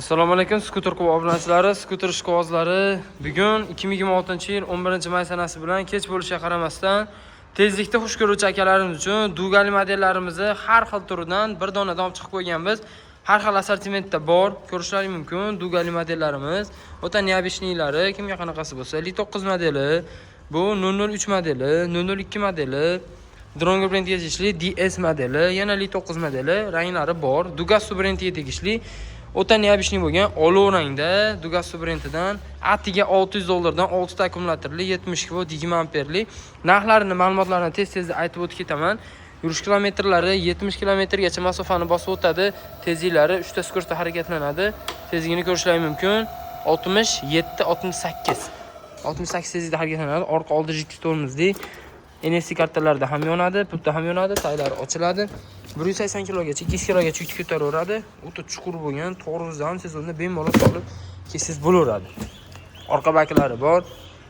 Assalomu alaykum skuter klub obunachilari, skuter ishqibozlari. Bugun 2026-yil 11-may sanasi bilan kech bo'lishiga qaramasdan tezlikda xush ko'ruvchi akalarimiz uchun Dugali modellarimizni har xil turidan bir donadan olib chiqib qo'yganmiz. Har xil assortimentda bor, ko'rishlaringiz mumkin. Dugali modellarimiz o'ta neobichnilari, kimga qanaqasi bo'lsa, Li9 modeli, bu 003 modeli, 002 modeli, Dronger brendiga tegishli DS modeli, yana Li9 modeli, ranglari bor. Dugasu brendiga tegishli o'ta neobichnli bo'lgan olov rangda Dugasu brendidan atiga $600 dan 6 ta akkumulyatorli 72 volt 20 amperli narxlarini, ma'lumotlarini tez-tezda aytib o'tib ketaman. Yurish kilometrlari 70 kilometrgacha masofani bosib o'tadi. Tezliklari 3 ta skursda harakatlanadi. Tezligini ko'rishlaringiz mumkin. 67 68. 68 tezlikda harakatlanadi. Orqa oldi jikki tormozli. NFC kartalarda ham yonadi, pultda ham yonadi, taylari ochiladi. 180 kilogacha, 200 kilogacha yuk ko'taraveradi. O'ta chuqur bo'lgan, to'g'ridan siz uni bemalol solib kesiz bo'laveradi. Orqa baklari bor.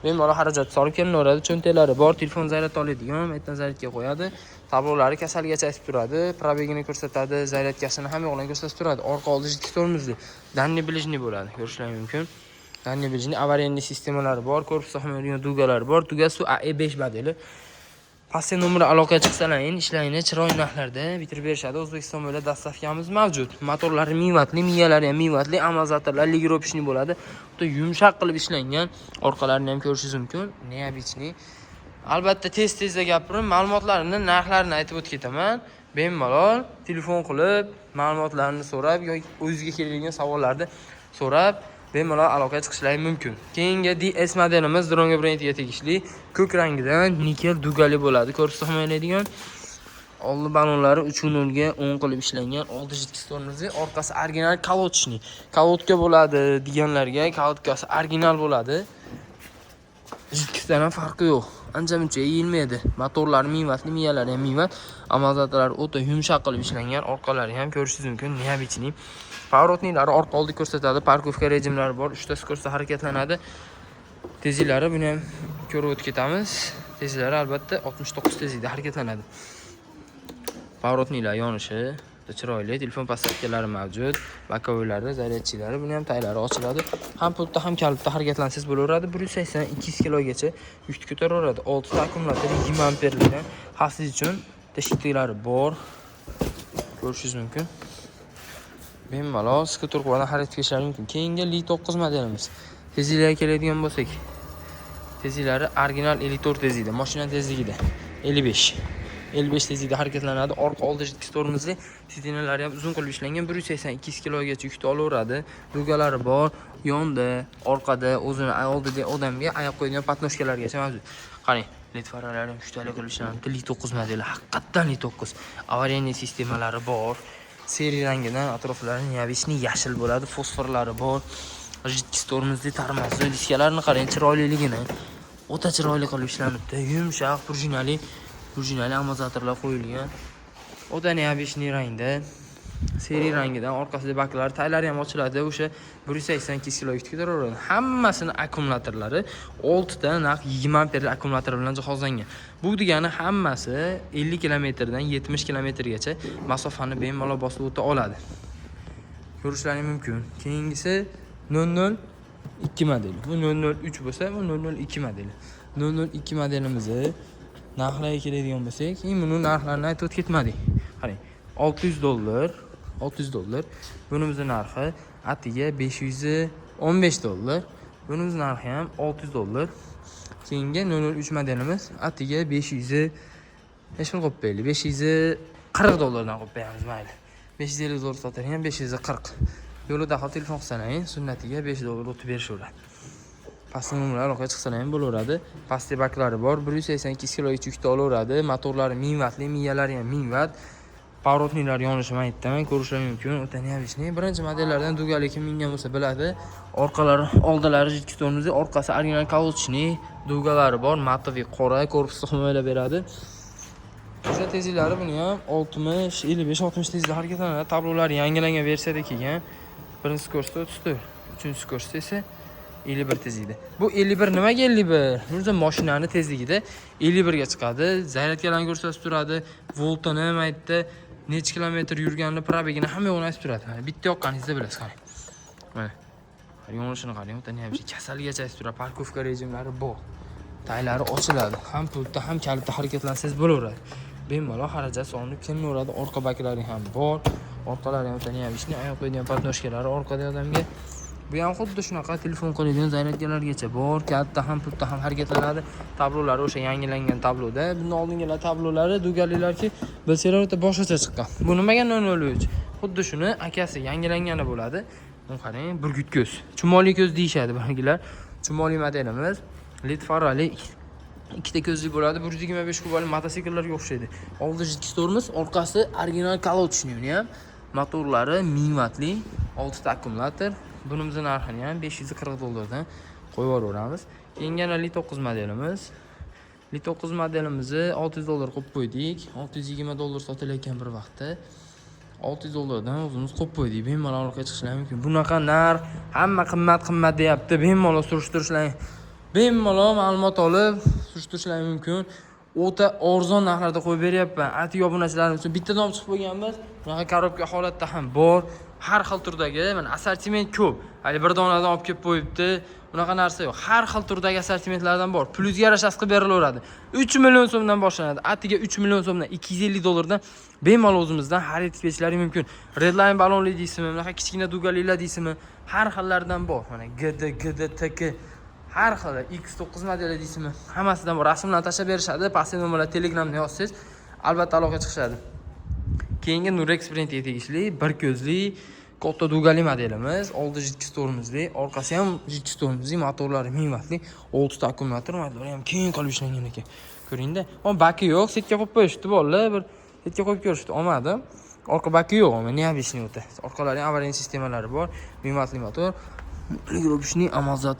Bemalol xarajat solib kelinaveradi. Cho'ntaklari bor, telefon zaryad oladigan, aytdan zaryadga qo'yadi. Tablolari kasalgacha aytib turadi, probegini ko'rsatadi, zaryadkasini ham yo'qdan ko'rsatib turadi. Orqa oldi jikki tormozli. Danni bilishni bo'ladi, ko'rishlaringiz mumkin. Danni bilishni avariyaning sistemalari bor, korpusda ham yurgan dugalari bor. Dugasu AE5 modeli. Pastga nomer aloqa chiqsalaring, ishlarini chiroyli narxlarda bitirib berishadi. O'zbekiston bo'ylab dastavkamiz mavjud. Motorlari mivatli, miyalari ham mivatli, amortizatorlar ligropishni bo'ladi. Xudo yumshoq qilib ishlangan. Orqalarini ham ko'rishingiz mumkin. Neobichnli. Albatta tez-tezda gapirib, ma'lumotlarini, narxlarini aytib o'tib ketaman. Bemalol telefon qilib, ma'lumotlarini so'rab yoki o'zingizga keladigan savollarni so'rab bemalol aloqa chiqishlaringiz mumkin. Keyingi DS modelimiz Dronger brendiga tegishli ko'k rangdan nikel dugali bo'ladi. Korpusda himoyalaydigan oldi balonlari 3.0 ga 10 qilib ishlangan, oldi jitki tormozi, orqasi original kolodchni. Kolodka bo'ladi deganlarga kolodkasi original bo'ladi. Jitkisidan ham farqi yo'q. Ancha-muncha yeyilmaydi. Motorlari mivatli, miyalari ham mivat, amortizatorlari o'ta yumshoq qilib ishlangan, orqalari ham ko'rishingiz mumkin, neobichnli. Pavrotniklari orqa oldi ko'rsatadi, parkovka rejimlari bor, 3 ta skursda harakatlanadi. Tezliklari buni ham ko'rib o'tib ketamiz. Tezliklari albatta 69 tezlikda harakatlanadi. Pavrotniklar yonishi chiroyli, telefon podstatkalari mavjud, bakovoylari, zaryadchilari, buni ham taylari ochiladi. Ham pultda ham kalitda harakatlansiz bo'laveradi. 180-200 kilogacha yuk ko'taraveradi. 6 ta akkumulyator 20 amperlikdan xavfsizlik uchun teshikliklari bor. Ko'rishingiz mumkin. Bemalol skuter bilan xarid qilishlaringiz mumkin. Keyingi Li9 modelimiz. Tezliklarga keladigan bo'lsak, tezliklari original 54 tezlikda, mashina tezligida 55 tezlikda harakatlanadi. Orqa oldi jitki tormozli, sidinalari ham uzun qilib ishlangan, 180-200 kilogacha yukni olaveradi. Dugalari bor, yonda, orqada, o'zini oldida odamga oyoq qo'yadigan patnoshkalargacha mavjud. Qarang, led faralari ham shuchtalik qilib ishlanadi. Li9 modeli, haqiqatan Li9. Avariyaning sistemalari bor. Seri rangidan atroflari neobichnli yashil bo'ladi, fosforlari bor. Jitki tormozli, tarmozli diskalarini qarang, chiroyliligini. O'ta chiroyli qilib ishlanibdi. Yumshoq, prujinali amortizatorlar qo'yilgan. O'ta neobichnli rangda, seri rangidan, orqasida baklari, taylari ham ochiladi. O'sha 182 kilo yuk ko'taraveradi. Hammasini akkumulyatorlari 6 ta naq 20 amperli akkumulyator bilan jihozlangan. Bu degani hammasi 50 kilometrdan 70 kilometrgacha masofani bemalol bosib o'ta oladi. Ko'rishlaringiz mumkin. Keyingisi 002 modeli. Bu 003 bo'lsa, bu 002 modeli. 002 modelimizni narxlarga keladigan bo'lsak, buni narxlarini aytib o'tib ketmadik. Qarang, $600. Bunimizning narxi atiga $515. Bunimizning narxi ham $600. Keyingi 003 modelimiz atiga 500 necha pul qo'yib beraylik? $540 dan qo'yib beramiz, mayli. $550 sotilgan, 540. Yo'lida hozir telefon qilsalaring, sunnatiga $5 o'tib berishaveradi. Pastga nomer aloqa chiqsalaring bo'laveradi. Pastda baklari bor, 182 kilogacha yukni olaveradi. Motorlari minvatli, miyalari ham minvat. Pavrotniklar yonishi men aytaman, ko'rishlaringiz mumkin. O'ta neobichnli. Birinchi modellardan Dugali kim mingan bo'lsa biladi. Orqalari, oldilari jitki tormozi, orqasi original kolodchni, dugalari bor, matoviy qora, korpusda himoyalab beradi. O'sha tezliklari buni ham 60, 55, 60 tezlikda harakatlanadi. Tablolari yangilangan versiyada kelgan. Birinchi skursda 34, uchinchi skursda esa 51 tezlikda. Bu 51 nimaga 51? O'zi mashinani tezligida 51 ga chiqadi. Zaryadkalarni ko'rsatib turadi. Voltini aytdi, necha kilometr yurganini, probegini hamma yo'qni aytib turadi. Bitta yoqqaningizda bilasiz, qarang. Mana yo'nalishini qarang, o'ta ham kasalgacha turadi. Parkovka rejimlari bor. Taylari ochiladi. Ham pultda ham kalitda harakatlansangiz bo'laveradi. Bemalol xarajat solinib kelaveradi. Orqa baklari ham bor. Orqalari ham o'ta ham ishni oyoq qo'yadigan podnoshkalari orqada odamga. Bu ham xuddi shunaqa telefon qo'yadigan zaryadkalargacha bor. Katta ham pultda ham harakatlanadi. Tablolari o'sha yangilangan tabloda. Bundan oldingilar tablolari dugaliklarki, bilsanglar o'ta boshqacha chiqqan. Bu nimaga 003? Xuddi shuni akasi yangilangani bo'ladi. Buni qarang, burgut ko'z. Chumoli ko'z deyshadi bargilar. Chumoli modelimiz. LED farali ikkita ko'zli bo'ladi. 125 kubalik mototsikllarga o'xshaydi. Oldi jiddiy tormoz, orqasi original колодочный ham. Motorlari 1000 wattli, 6 ta akkumulyator. Bunimizning narxini ham $540 qo'yib yuboramiz. Keyin yana Li9 modelimiz. Li9 modelimizni $600 qo'yib qo'ydik. $620 sotilayotgan bir vaqtda. $600 o'zimiz qo'yib qo'ydik. Bemalol orqaga chiqishlar mumkin. Bunaqa narx hamma qimmat deyapti. Bemalol surishtirishlar, bemalol ma'lumot olib surishtirishlar mumkin. O'ta arzon narxlarda qo'yib beryapman. Atiga obunachilarim uchun bittadan olib chiqib qo'yganmiz. Bunaqa korobka holatda ham bor. Har xil turdagi, mana assortiment ko'p. Hali bir donadan olib kelib qo'yibdi. Bunaqa narsa yo'q. Har xil turdagi assortimentlardan bor. Plyusga yarasha qilib berilaveradi. 3 million so'mdan boshlanadi. Atiga 3 million so'mdan, $250 dan bemalol o'zimizdan xarid qilishlari mumkin. Redline balonli deysizmi, bunaqa kichkina dugaliklar deysizmi, har xillardan bor. Mana GD, TK har xil X9 modeli deysizmi, hammasidan bor. Rasmlarni tashlab berishadi. Pastda nomerlar Telegramda yozsangiz, albatta aloqaga chiqishadi. Keyingi Nurex brendiga tegishli bir ko'zli katta dugali modelimiz. Oldi jiddiy tormozli, orqasi ham jiddiy tormozli, motorlari 1000 wattli, 6 ta akkumulyator, motorlari ham keng qilib ishlangan ekan. Ko'ringda, baki yo'q, setga qo'yib qo'yishdi bolalar, bir setga qo'yib ko'rishdi, olmadi. Orqa baki yo'q, ne объясню o'ta. Orqalari avariya sistemalari bor, 1000 wattli motor. Ligrovishni amal